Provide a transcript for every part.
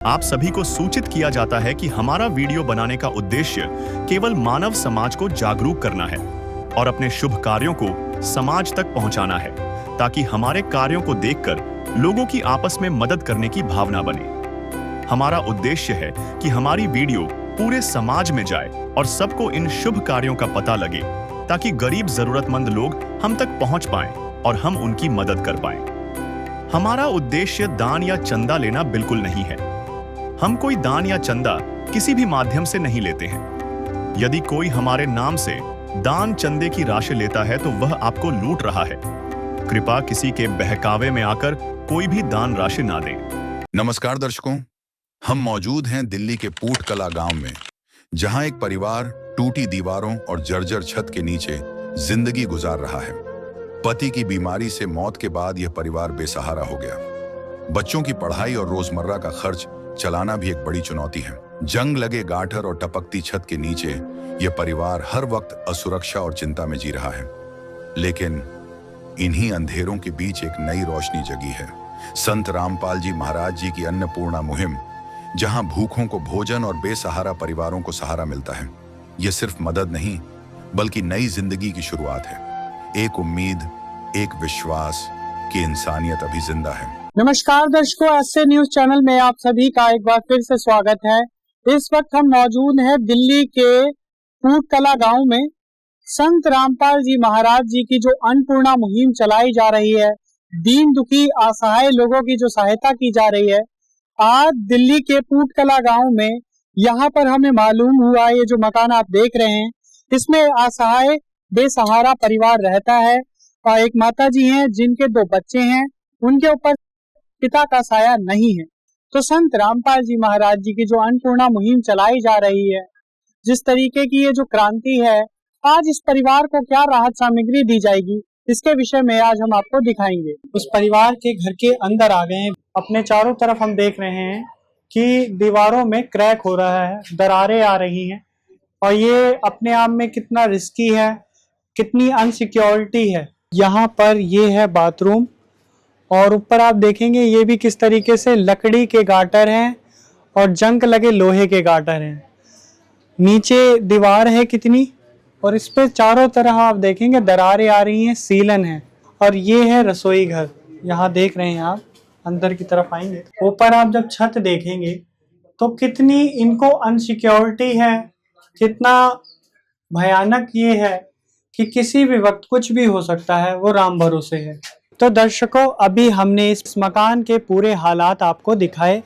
आप सभी को सूचित किया जाता है कि हमारा वीडियो बनाने का उद्देश्य केवल मानव समाज को जागरूक करना है और अपने शुभ कार्यों को समाज तक पहुंचाना है, ताकि हमारे कार्यों को देखकर लोगों की आपस में मदद करने की भावना बने। हमारा उद्देश्य है कि हमारी वीडियो पूरे समाज में जाए और सबको इन शुभ कार्यों का पता लगे, ताकि गरीब जरूरतमंद लोग हम तक पहुंच पाएं और हम उनकी मदद कर पाएं। हमारा उद्देश्य दान या चंदा लेना बिल्कुल नहीं है। हम कोई दान या चंदा किसी भी माध्यम से नहीं लेते हैं। यदि कोई हमारे नाम से दान चंदे की राशि लेता है तो वह आपको लूट रहा है। कृपया किसी के बहकावे में आकर कोई भी दान राशि ना दें। नमस्कार दर्शकों, हम मौजूद हैं दिल्ली के पूटकला गांव में, जहां एक परिवार टूटी दीवारों और जर्जर छत के नीचे जिंदगी गुजार रहा है। पति की बीमारी से मौत के बाद यह परिवार बेसहारा हो गया। बच्चों की पढ़ाई और रोजमर्रा का खर्च चलाना भी एक बड़ी चुनौती है। जंग लगे गाठर और टपकती छत के नीचे यह परिवार हर वक्त असुरक्षा और चिंता में जी रहा है। लेकिन इन्हीं अंधेरों के बीच एक नई रोशनी जगी है। संत रामपाल जी महाराज जी की अन्नपूर्णा मुहिम, जहां भूखों को भोजन और बेसहारा परिवारों को सहारा मिलता है। यह सिर्फ मदद नहीं, बल्कि नई जिंदगी की शुरुआत है। एक उम्मीद, एक विश्वास कि इंसानियत अभी जिंदा है। नमस्कार दर्शकों, एसए न्यूज चैनल में आप सभी का एक बार फिर से स्वागत है। इस वक्त हम मौजूद हैं दिल्ली के पूटकला गांव में। संत रामपाल जी महाराज जी की जो अन्नपूर्णा मुहिम चलाई जा रही है, दीन दुखी असहाय लोगों की जो सहायता की जा रही है, आज दिल्ली के पूटकला गांव में यहाँ पर हमें मालूम हुआ, ये जो मकान आप देख रहे हैं, इसमें असहाय बेसहारा परिवार रहता है और एक माता जी हैं जिनके 2 बच्चे हैं, उनके ऊपर पिता का साया नहीं है। तो संत रामपाल जी महाराज जी की जो अन्नपूर्णा मुहिम चलाई जा रही है, जिस तरीके की ये जो क्रांति है, आज इस परिवार को क्या राहत सामग्री दी जाएगी, इसके विषय में आज हम आपको दिखाएंगे। उस परिवार के घर के अंदर आ गए हैं। अपने चारों तरफ हम देख रहे हैं कि दीवारों में क्रैक हो रहा है, दरारें आ रही हैं और ये अपने आप में कितना रिस्की है, कितनी अनसिक्योरिटी है। यहाँ पर ये है बाथरूम और ऊपर आप देखेंगे ये भी किस तरीके से लकड़ी के गाटर हैं और जंग लगे लोहे के गाटर हैं। नीचे दीवार है कितनी, और इस पे चारों तरफ आप देखेंगे दरारें आ रही हैं, सीलन है। और ये है रसोई घर, यहाँ देख रहे हैं आप। अंदर की तरफ आएंगे, ऊपर आप जब छत देखेंगे तो कितनी इनको अनसिक्योरिटी है, कितना भयानक ये है कि किसी भी वक्त कुछ भी हो सकता है, वो राम भरोसे है। तो दर्शकों, अभी हमने इस मकान के पूरे हालात आपको दिखाए।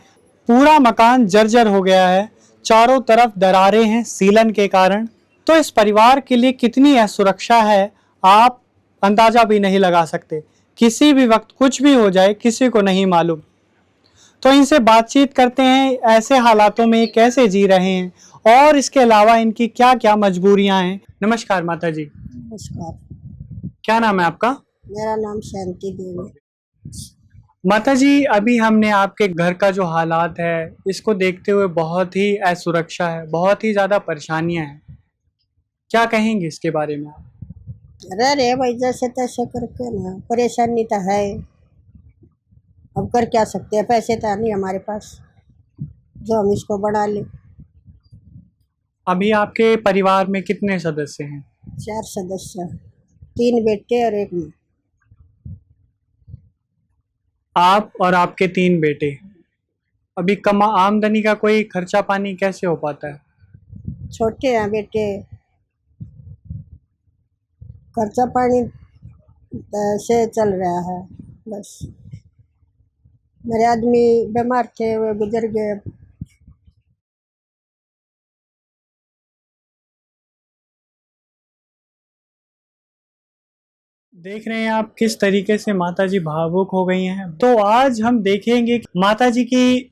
पूरा मकान जर्जर हो गया है, चारों तरफ दरारें हैं सीलन के कारण। तो इस परिवार के लिए कितनी असुरक्षा है, आप अंदाजा भी नहीं लगा सकते। किसी भी वक्त कुछ भी हो जाए, किसी को नहीं मालूम। तो इनसे बातचीत करते हैं, ऐसे हालातों में कैसे जी रहे हैं और इसके अलावा इनकी क्या क्या मजबूरियां हैं। नमस्कार माता जी। नमस्कार। क्या नाम है आपका? मेरा नाम शांति देवी। माता जी, अभी हमने आपके घर का जो हालात है, इसको देखते हुए बहुत ही असुरक्षा है, बहुत ही ज्यादा परेशानियां हैं। क्या कहेंगे इसके बारे में आप? रह रहे भाई जैसे तैसे करके ना, परेशानी तो है। अब कर क्या सकते हैं, पैसे तो नहीं हमारे पास जो हम इसको बढ़ा ले। अभी आपके परिवार में कितने सदस्य हैं? 4 सदस्य, 3 बेटे और 1 माँ। आप और आपके 3 बेटे। अभी कम आमदनी का कोई खर्चा पानी कैसे हो पाता है? छोटे हैं बेटे, खर्चा पानी से चल रहा है बस। मेरे आदमी बीमार थे, वे गुजर गए। देख रहे हैं आप किस तरीके से माता जी भावुक हो गई हैं। तो आज हम देखेंगे कि माता जी की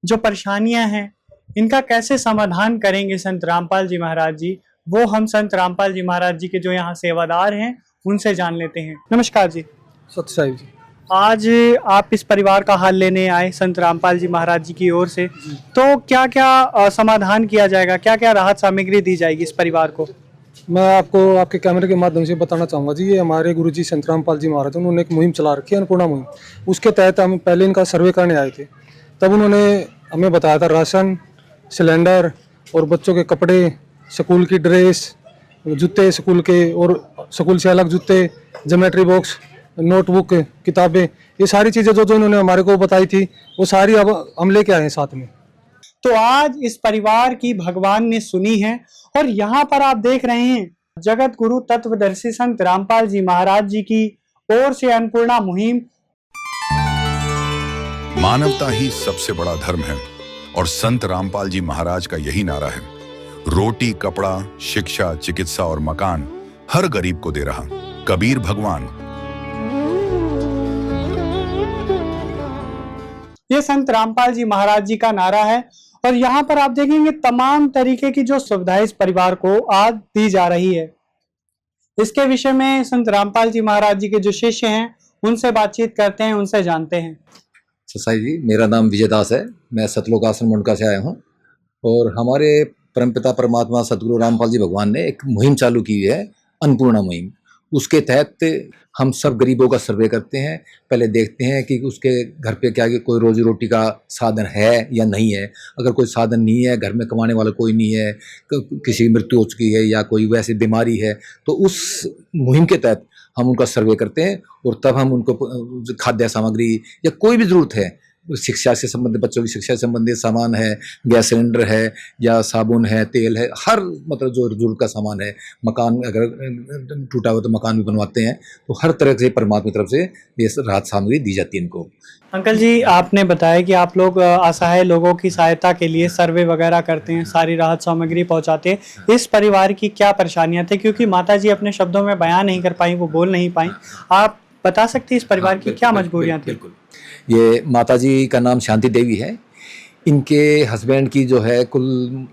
जो परेशानियां हैं, इनका कैसे समाधान करेंगे संत रामपाल जी महाराज जी। वो हम संत रामपाल जी महाराज जी के जो यहाँ सेवादार हैं, उनसे जान लेते हैं। नमस्कार जी। सत्य साहिब जी। आज आप इस परिवार का हाल लेने आए संत रामपाल जी महाराज जी की ओर से, तो क्या क्या समाधान किया जाएगा, क्या क्या राहत सामग्री दी जाएगी इस परिवार को? मैं आपको आपके कैमरे के माध्यम से बताना चाहूँगा जी। ये हमारे गुरुजी संत रामपाल जी महाराज, उन्होंने एक मुहिम चला रखी है, अन्नपूर्णा मुहिम। उसके तहत हम पहले इनका सर्वे करने आए थे। तब उन्होंने हमें बताया था राशन, सिलेंडर और बच्चों के कपड़े, स्कूल की ड्रेस, जूते स्कूल के और स्कूल से अलग जूते, ज्योमेट्री बॉक्स, नोटबुक, किताबें, ये सारी चीज़ें जो जो इन्होंने हमारे को बताई थी वो सारी अब हम लेके आए हैं साथ में। तो आज इस परिवार की भगवान ने सुनी है और यहाँ पर आप देख रहे हैं जगत गुरु तत्वदर्शी संत रामपाल जी महाराज जी की ओर से अन्नपूर्णा मुहिम। मानवता ही सबसे बड़ा धर्म है और संत रामपाल जी महाराज का यही नारा है, रोटी, कपड़ा, शिक्षा, चिकित्सा और मकान हर गरीब को दे रहा कबीर भगवान। ये संत रामपाल जी महाराज जी का नारा है और यहाँ पर आप देखेंगे तमाम तरीके की जो सुविधाएं इस परिवार को आज दी जा रही है। इसके विषय में संत रामपाल जी महाराज जी के जो शिष्य हैं उनसे बातचीत करते हैं, उनसे जानते हैं। ससाई जी, मेरा नाम विजय दास है। मैं सतलोक आश्रम मुंडका से आया हूँ और हमारे परमपिता परमात्मा सतगुरु रामपाल जी भगवान ने एक मुहिम चालू की है, अन्नपूर्णा मुहिम। उसके तहत हम सब गरीबों का सर्वे करते हैं। पहले देखते हैं कि उसके घर पे क्या कोई रोजी रोटी का साधन है या नहीं है। अगर कोई साधन नहीं है, घर में कमाने वाला कोई नहीं है, किसी की मृत्यु हो चुकी है या कोई वैसी बीमारी है, तो उस मुहिम के तहत हम उनका सर्वे करते हैं और तब हम उनको खाद्य सामग्री या कोई भी ज़रूरत है, शिक्षा से संबंधित, बच्चों की शिक्षा से संबंधित सामान है, गैस सिलेंडर है या साबुन है, तेल है, हर मतलब जो जरूरत का सामान है, मकान अगर टूटा हो तो मकान भी बनवाते हैं, तो हर तरह से परमात्मा की तरफ से ये राहत सामग्री दी जाती है इनको। अंकल जी, आपने बताया कि आप लोग असहाय लोगों की सहायता के लिए सर्वे वगैरह करते हैं, सारी राहत सामग्री पहुंचाते हैं। इस परिवार की क्या परेशानियां थी, क्योंकि माता जी अपने शब्दों में बयान नहीं कर पाई, वो बोल नहीं पाई, आप बता सकते हैं इस परिवार की क्या मजबूरियां थी? बिल्कुल। ये माताजी का नाम शांति देवी है। इनके हस्बैंड की जो है कुल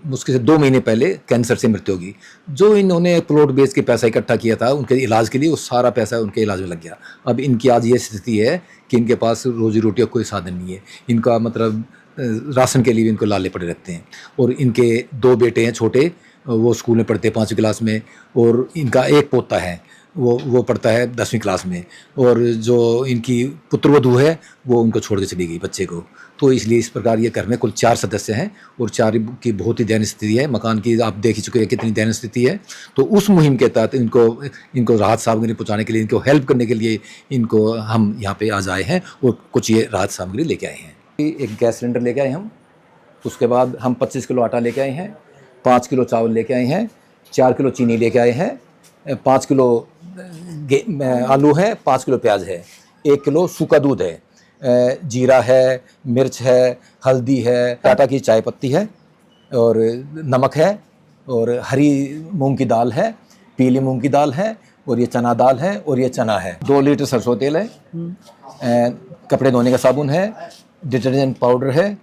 मुश्किल से 2 महीने पहले कैंसर से मृत्यु होगी। जो इन्होंने प्लॉट बेच के पैसा इकट्ठा किया था उनके इलाज के लिए, वो सारा पैसा उनके इलाज में लग गया। अब इनकी आज ये स्थिति है कि इनके पास रोजी रोटी का कोई साधन नहीं है। इनका मतलब राशन के लिए भी इनको लाले पड़े रहते हैं। और इनके 2 बेटे हैं छोटे, वो स्कूल में पढ़ते हैं 5वीं क्लास में, और इनका एक पोता है वो पढ़ता है 10वीं क्लास में, और जो इनकी पुत्रवधू है वो उनको छोड़ के चली गई बच्चे को। तो इसलिए इस प्रकार ये घर में कुल 4 सदस्य हैं और 4 की बहुत ही दयनीय स्थिति है। मकान की आप देख ही चुके हैं कितनी दयनीय स्थिति है। तो उस मुहिम के तहत इनको राहत सामग्री पहुँचाने के लिए, इनको हेल्प करने के लिए इनको हम यहाँ पे आज आए हैं और कुछ ये राहत सामग्री लेके आए हैं। एक गैस सिलेंडर लेके आए हम, उसके बाद हम 25 किलो आटा लेके आए हैं, 5 किलो चावल लेके आए हैं, 4 किलो चीनी लेके आए हैं, 5 किलो आलू है, 5 किलो प्याज है, 1 किलो सूखा दूध है, जीरा है, मिर्च है, हल्दी है, टाटा की चाय पत्ती है और नमक है, और हरी मूंग की दाल है, पीली मूंग की दाल है, और ये चना दाल है, और ये चना है। 2 लीटर सरसों तेल है, कपड़े धोने का साबुन है, डिटर्जेंट पाउडर है,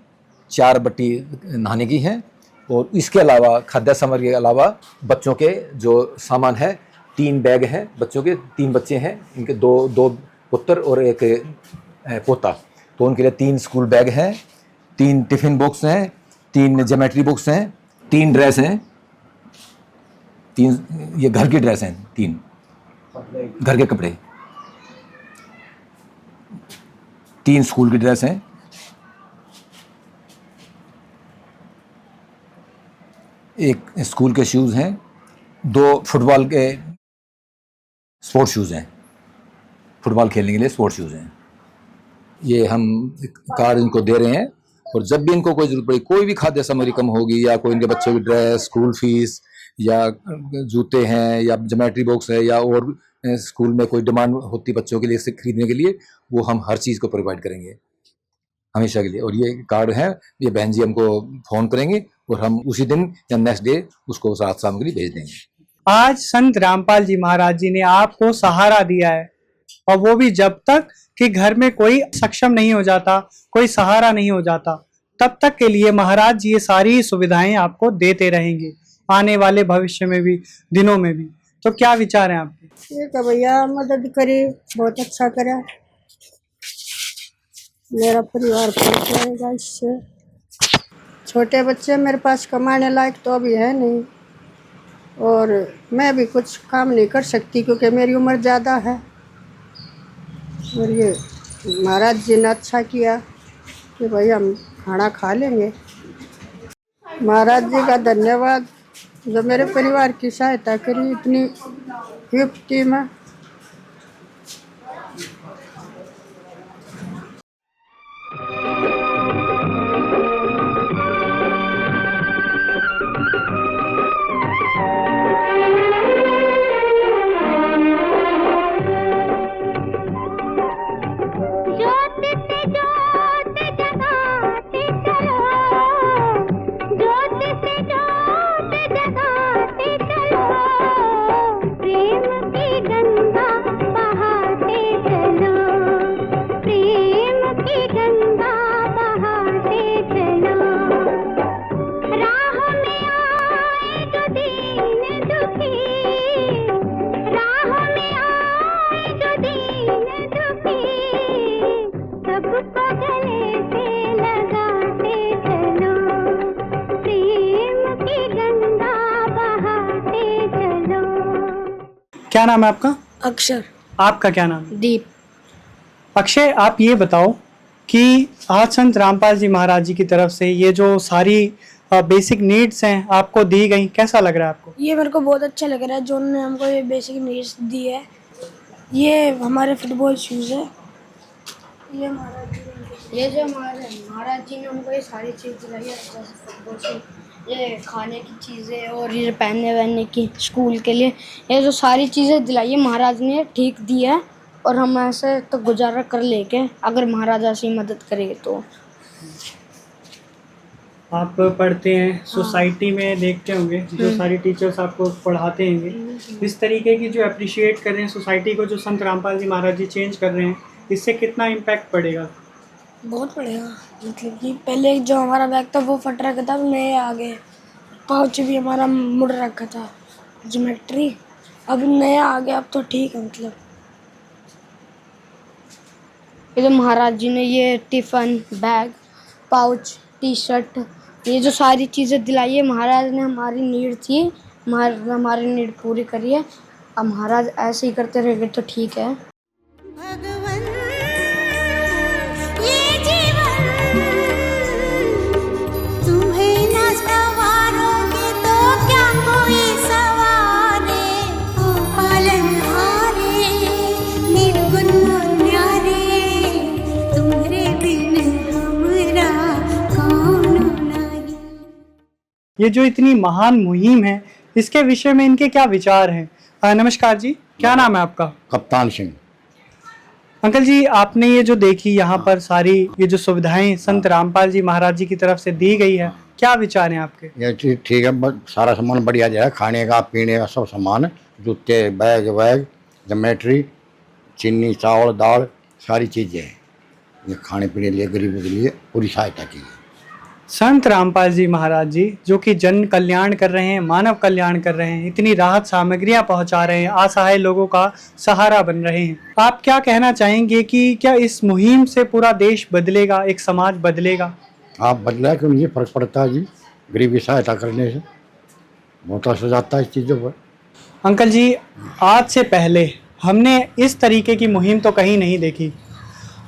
4 बट्टी नहाने की है, और इसके अलावा खाद्य सामग्री के अलावा बच्चों के जो सामान है, 3 बैग हैं बच्चों के, 3 बच्चे हैं इनके, 2 पुत्र और 1 पोता, तो उनके लिए 3 स्कूल बैग हैं, 3 टिफ़िन बॉक्स हैं, 3 ज्योमेट्री बॉक्स हैं, 3 ड्रेस हैं, 3 ये घर की ड्रेस हैं, 3 घर के कपड़े, 3 स्कूल की ड्रेस हैं, 1 स्कूल के शूज़ हैं, 2 फुटबॉल के स्पोर्ट्स शूज़ हैं, फुटबॉल खेलने के लिए स्पोर्ट्स शूज़ हैं। ये हम कार्ड इनको दे रहे हैं, और जब भी इनको कोई ज़रूरत पड़ी, कोई भी खाद्य सामग्री कम होगी, या कोई इनके बच्चों की ड्रेस, स्कूल फीस, या जूते हैं, या ज्योमेट्री बॉक्स है, या और स्कूल में कोई डिमांड होती बच्चों के लिए इसे खरीदने के लिए, वो हम हर चीज़ को प्रोवाइड करेंगे हमेशा के लिए। और ये कार्ड है, ये बहन जी हमको फ़ोन करेंगे और हम उसी दिन या नेक्स्ट डे उसको राहत सामग्री भेज देंगे। आज संत रामपाल जी महाराज जी ने आपको सहारा दिया है, और वो भी जब तक कि घर में कोई सक्षम नहीं हो जाता, कोई सहारा नहीं हो जाता, तब तक के लिए महाराज जी ये सारी सुविधाएं आपको देते रहेंगे, आने वाले भविष्य में भी, दिनों में भी। तो क्या विचार हैं आपके? ठीक है भैया, मदद करी, बहुत अच्छा करा, मेरा परिवार पहुँच जाएगा इससे। छोटे बच्चे मेरे पास कमाने लायक तो अभी है नहीं, और मैं भी कुछ काम नहीं कर सकती क्योंकि मेरी उम्र ज़्यादा है। और ये महाराज जी ने अच्छा किया कि भाई हम खाना खा लेंगे। महाराज जी का धन्यवाद जो मेरे परिवार की सहायता करी इतनी विपत्ति में। क्या नाम है आपका? अक्षर। आपका क्या नाम है? दीप। अक्षय, आप ये बताओ कि आज संत रामपाल जी महाराज जी की तरफ से ये जो सारी बेसिक नीड्स हैं आपको दी गई, कैसा लग रहा है आपको? ये मेरे को बहुत अच्छा लग रहा है जो उन्होंने हमको ये बेसिक नीड्स दी है। ये हमारे फुटबॉल शूज़ है। ये जो हमारे महाराज जी ने हमको ये सारी चीज़ दिलाई है, जैसे फुटबॉल शूज़, ये खाने की चीज़ें और ये पहनने वहनने की स्कूल के लिए, ये जो सारी चीज़ें दिलाई है महाराज ने ठीक दी है। और हम ऐसे तो गुजारा कर लेके अगर महाराज ऐसी मदद करेंगे तो। आप पढ़ते हैं, सोसाइटी में देखते होंगे जो सारी टीचर्स आपको पढ़ाते होंगे, इस तरीके की जो अप्रिशिएट कर रहे हैं सोसाइटी को, जो संत रामपाल जी महाराज जी चेंज कर रहे हैं, इससे कितना इम्पैक्ट पड़ेगा? बहुत पड़ेगा। मतलब कि पहले जो हमारा बैग था वो फट रखा था, नए आ गए। पाउच भी हमारा मुड़ रखा था, ज्योमेट्री, अब नया आ गया, अब तो ठीक है। मतलब ये महाराज जी ने ये tiffin, bag, pouch, T shirt, ये जो सारी चीज़ें दिलाई है महाराज ने, हमारी नीड थी, हमारी नीड पूरी करी है। अब महाराज ऐसे ही करते रहेंगे तो ठीक है। भगवन ये जीवन तुम्हें न सवारोगे तो क्या कोई सवारे, ओ पालनहारे निर्गुण न्यारे, तुम्हारे बिन हमरा कौन नहीं। ये जो इतनी महान मुहिम है, इसके विषय में इनके क्या विचार हैं? नमस्कार जी, क्या नाम है आपका? कप्तान सिंह। अंकल जी, आपने ये जो देखी यहाँ पर सारी ये जो सुविधाएं संत रामपाल जी महाराज जी की तरफ से दी गई है, क्या विचार हैं आपके? ये चीज़ ठीक है, सारा सामान बढ़िया जाए, खाने का पीने का सब सामान, जूते, बैग वैग, ज्योमेट्री, चीनी, चावल, दाल, सारी चीज़ें हैं। ये खाने पीने के लिए गरीबों के लिए पूरी सहायता की है। संत रामपाल जी महाराज जी जो कि जन कल्याण कर रहे हैं, मानव कल्याण कर रहे हैं, इतनी राहत सामग्रियां पहुंचा रहे हैं, असहाय लोगों का सहारा बन रहे हैं, आप क्या कहना चाहेंगे कि क्या इस मुहिम से पूरा देश बदलेगा, एक समाज बदलेगा? आप बदला कि मुझे फर्क पड़ता है जी, गरीबी सहायता करने से बहुत असर जाता है इस चीज़ों पर। अंकल जी, आज से पहले हमने इस तरीके की मुहिम तो कहीं नहीं देखी।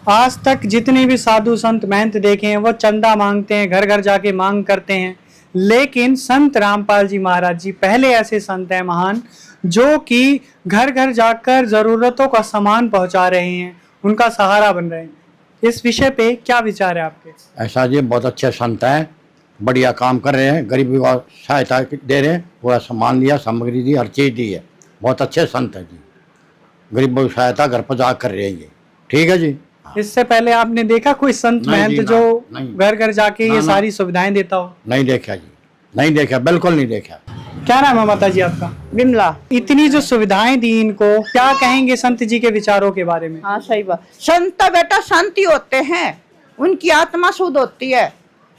आज तक जितने भी साधु संत महंत देखे हैं वो चंदा मांगते हैं, घर घर जाके मांग करते हैं, लेकिन संत रामपाल जी महाराज जी पहले ऐसे संत हैं महान जो कि घर घर जाकर ज़रूरतों का सामान पहुंचा रहे हैं, उनका सहारा बन रहे हैं। इस विषय पे क्या विचार है आपके? ऐसा जी, बहुत अच्छे संत हैं, बढ़िया काम कर रहे हैं, गरीबी को सहायता दे रहे हैं, पूरा सामान दिया, सामग्री दी, हर चीज़ दी है, बहुत अच्छे संत हैं जी, गरीबों की सहायता घर पर जा कर रहे हैं ये, ठीक है जी। इससे पहले आपने देखा कोई संत महंत जो घर घर जाके ये सारी सुविधाएं देता हो? नहीं देखा जी, नहीं देखा, बिल्कुल नहीं देखा। क्या नाम है माता जी आपका? बिमला। इतनी जो सुविधाएं दी इनको, क्या कहेंगे संत जी के विचारों के बारे में? हाँ सही बात, संत बेटा संत ही होते हैं, उनकी आत्मा शुद्ध होती है,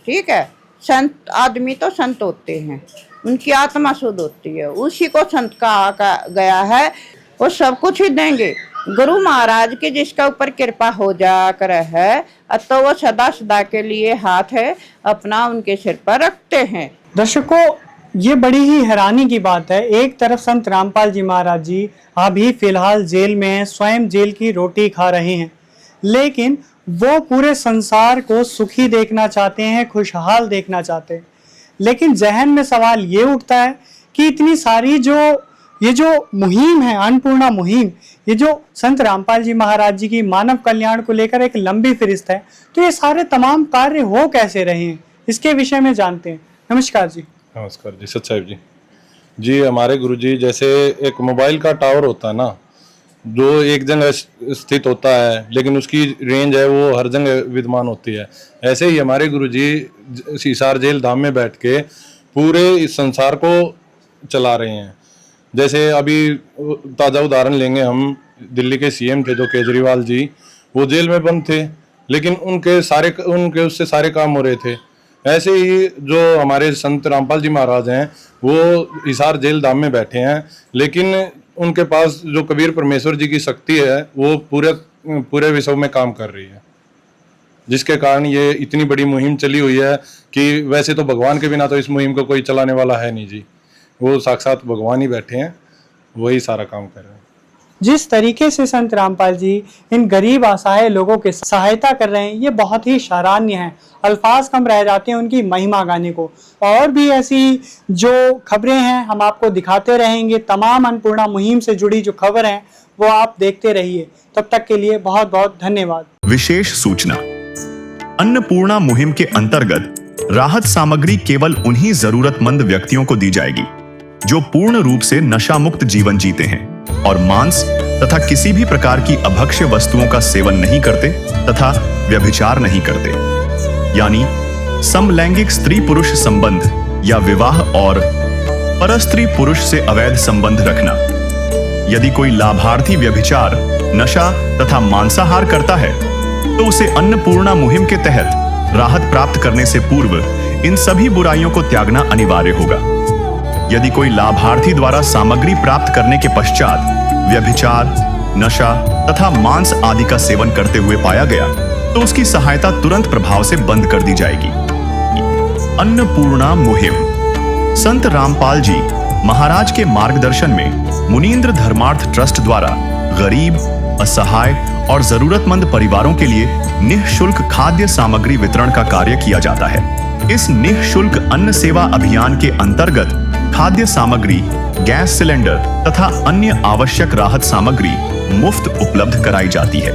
ठीक है। संत आदमी तो संत होते हैं, उनकी आत्मा शुद्ध होती है, उसी को संत कहा गया है। वो सब कुछ ही देंगे, गुरु महाराज के जिसका ऊपर कृपा हो जाकर है तो वो सदा सदा के लिए हाथ है अपना उनके सिर पर रखते हैं। दर्शकों, ये बड़ी ही हैरानी की बात है, एक तरफ संत रामपाल जी महाराज जी अभी फिलहाल जेल में हैं, स्वयं जेल की रोटी खा रहे हैं, लेकिन वो पूरे संसार को सुखी देखना चाहते हैं, खुशहाल देखना चाहते हैं। लेकिन जहन में सवाल ये उठता है कि इतनी सारी ये जो मुहिम है, अन्नपूर्णा मुहिम, ये जो संत रामपाल जी महाराज जी की मानव कल्याण को लेकर एक लंबी फहरिस्त है, तो ये सारे तमाम कार्य हो कैसे रहे हैं, इसके विषय में जानते हैं। नमस्कार जी। नमस्कार जी, सत साहिब जी। हमारे गुरुजी जैसे एक मोबाइल का टावर होता है ना, जो एक जगह स्थित होता है लेकिन उसकी रेंज है वो हर जगह विद्यमान होती है, ऐसे ही हमारे गुरुजी हिसार जेल धाम में बैठ के पूरे इस संसार को चला रहे हैं। जैसे अभी ताज़ा उदाहरण लेंगे हम, दिल्ली के सीएम थे जो केजरीवाल जी, वो जेल में बंद थे लेकिन उनके उससे सारे काम हो रहे थे। ऐसे ही जो हमारे संत रामपाल जी महाराज हैं वो हिसार जेल धाम में बैठे हैं, लेकिन उनके पास जो कबीर परमेश्वर जी की शक्ति है वो पूरे विश्व में काम कर रही है, जिसके कारण ये इतनी बड़ी मुहिम चली हुई है कि वैसे तो भगवान के बिना तो इस मुहिम को कोई चलाने वाला है नहीं जी, वो साक्षात भगवान ही बैठे हैं, वही सारा काम कर रहे हैं। जिस तरीके से संत रामपाल जी इन गरीब असहाय लोगों की सहायता कर रहे हैं, ये बहुत ही सराहनीय है। अल्फाज कम रह जाते हैं उनकी महिमा गाने को। और भी ऐसी जो खबरें हैं हम आपको दिखाते रहेंगे। तमाम अन्नपूर्णा मुहिम से जुड़ी जो खबर है वो आप देखते रहिए। तब तक के लिए बहुत बहुत धन्यवाद। विशेष सूचना, अन्नपूर्णा मुहिम के अंतर्गत राहत सामग्री केवल उन्हीं जरूरतमंद व्यक्तियों को दी जाएगी जो पूर्ण रूप से नशा मुक्त जीवन जीते हैं और मांस तथा किसी भी प्रकार की अभक्ष्य वस्तुओं का सेवन नहीं करते तथा व्यभिचार नहीं करते, यानी समलैंगिक स्त्री पुरुष संबंध या विवाह और परस्त्री पुरुष से अवैध संबंध रखना। यदि कोई लाभार्थी व्यभिचार, नशा तथा मांसाहार करता है तो उसे अन्नपूर्णा मुहिम के तहत राहत प्राप्त करने से पूर्व इन सभी बुराइयों को त्यागना अनिवार्य होगा। यदि कोई लाभार्थी द्वारा सामग्री प्राप्त करने के पश्चात व्यभिचार, नशा तथा मांस आदि का सेवन करते हुए पाया गया तो उसकी सहायता तुरंत प्रभाव से बंद कर दी जाएगी। अन्नपूर्णा मुहिम संत रामपाल जी महाराज के मार्गदर्शन में मुनींद्र धर्मार्थ ट्रस्ट द्वारा गरीब, असहाय और जरूरतमंद परिवारों के लिए निःशुल्क खाद्य सामग्री वितरण का कार्य किया जाता है। इस निःशुल्क अन्न सेवा अभियान के अंतर्गत खाद्य सामग्री, गैस सिलेंडर तथा अन्य आवश्यक राहत सामग्री मुफ्त उपलब्ध कराई जाती है।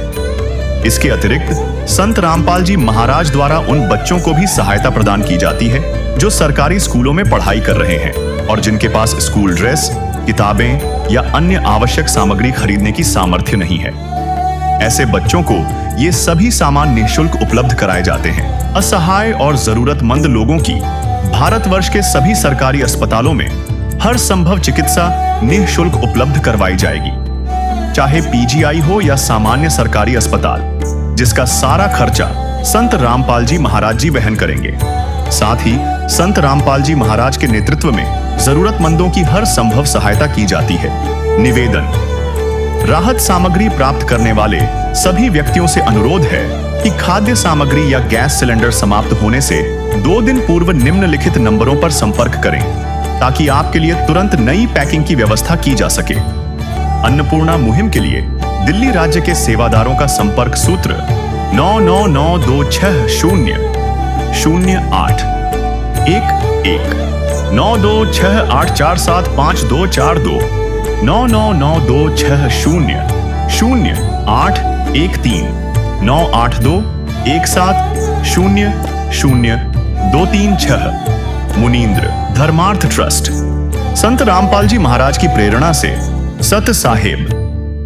इसके अतिरिक्त संत रामपाल जी महाराज द्वारा उन बच्चों को भी सहायता प्रदान की जाती है जो सरकारी स्कूलों में पढ़ाई कर रहे हैं और जिनके पास स्कूल ड्रेस, किताबें या अन्य आवश्यक सामग्री खरीदने की सामर्थ्य नहीं है। ऐसे बच्चों को ये सभी सामान निःशुल्क उपलब्ध कराए जाते हैं। असहाय और जरूरतमंद लोगों की भारतवर्ष के सभी सरकारी अस्पतालों में हर संभव चिकित्सा निःशुल्क उपलब्ध करवाई जाएगी, चाहे पीजीआई हो या सामान्य सरकारी अस्पताल, जिसका सारा खर्चा संत रामपाल जी महाराज जी वहन करेंगे। साथ ही संत रामपाल जी महाराज के नेतृत्व में जरूरतमंदों की हर संभव सहायता की जाती है। निवेदन, राहत सामग्री प्राप्त करने वाले सभी व्यक्तियों से अनुरोध है कि खाद्य सामग्री या गैस सिलेंडर समाप्त होने से 2 दिन पूर्व निम्नलिखित नंबरों पर संपर्क करें ताकि आपके लिए तुरंत नई पैकिंग की व्यवस्था की जा सके। अन्नपूर्णा मुहिम के लिए दिल्ली राज्य के सेवादारों का संपर्क सूत्र 9992600811 9268475242 9992600813 98217000236। मुनींद्र धर्मार्थ ट्रस्ट संत रामपाल जी महाराज की प्रेरणा से सत साहिब